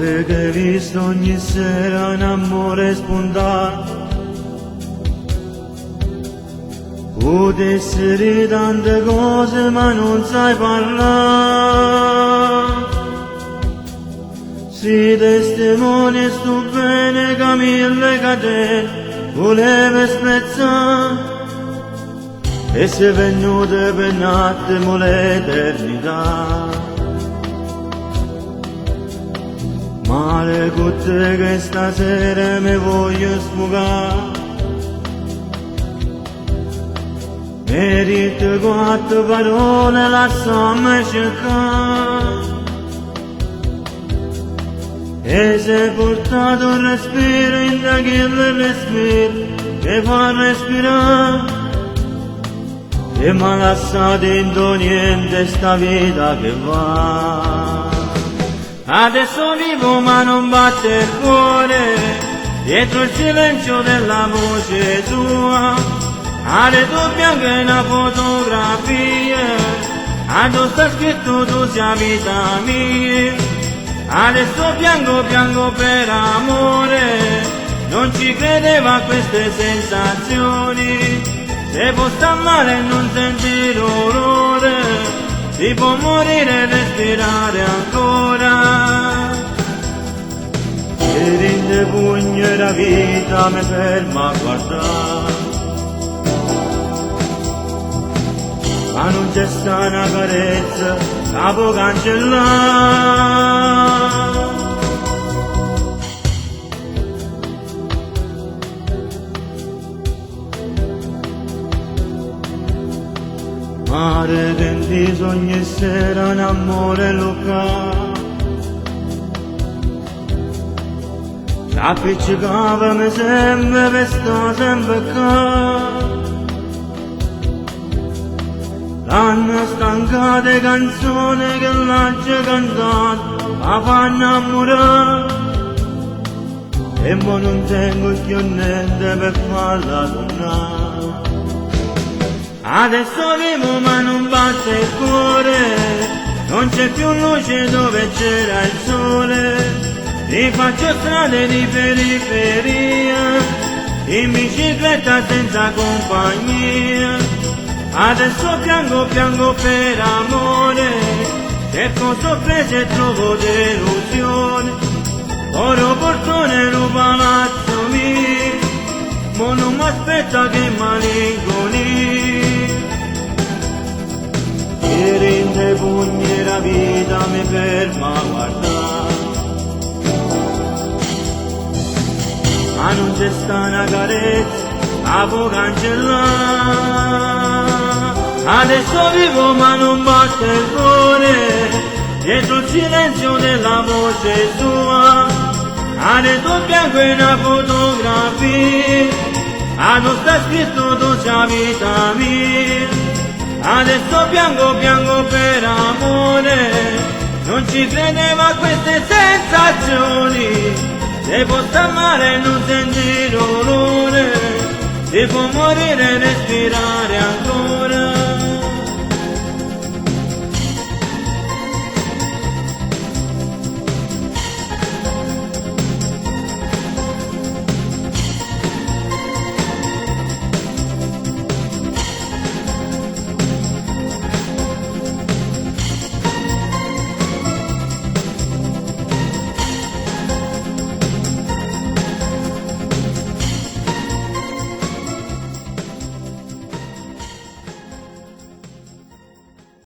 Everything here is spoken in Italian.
Mare che hai visto ogni sera un amore spuntato, potessi dire tante cose ma non sai parlare. Si testimoni sto bene che mille catene voleva spezzare, e se venute per un attimo l'eternità. Male con te che stasera mi voglio sfogare, mi dite quattro parole lasciami cercare, e se hai portato un respiro in da quel respiro che fa respirare, e m'ha lasciato in niente sta vita che va. Adesso vivo ma non batte il cuore, dietro il silenzio della voce tua. Adesso bianca è una fotografia, addosso sta scritto tu sia vita mia. Adesso piango per amore, non ci credeva a queste sensazioni. Se può star male e non sentire dolore, si può morire e respirare ancora. E rinde pugno la vita mi ferma a guardare, ma non c'è sta una carezza che può cancellare. Mare che in viso ogni sera un amore locale, ci appiccicava mi sempre per sta sempre qua. L'hanno stancate canzoni che l'hanno cantato ma fanno innamorare, e mo non tengo più niente per farla tornare. Adesso vivo ma non batte il cuore, non c'è più luce dove c'era il sole. Rifaccio strade di periferia, in bicicletta senza compagnia. Adesso piango per amore, cerco sorprese e trovo delusione. Oro portone lo palazzo mio, ma non mi aspetta che malinconia. E rinde pugni la vita mi ferma a guardare, ma non c'è sta una carezza che può cancellare. Adesso vivo ma non batte il cuore, dietro il silenzio della voce sua. Adesso bianco è una fotografia, addosso sta scritto tu sia vita mia. Adesso piango per amore, non ci credeva a queste sensazioni. Se può star male e non sentire dolore, si può morire e respirare ancora.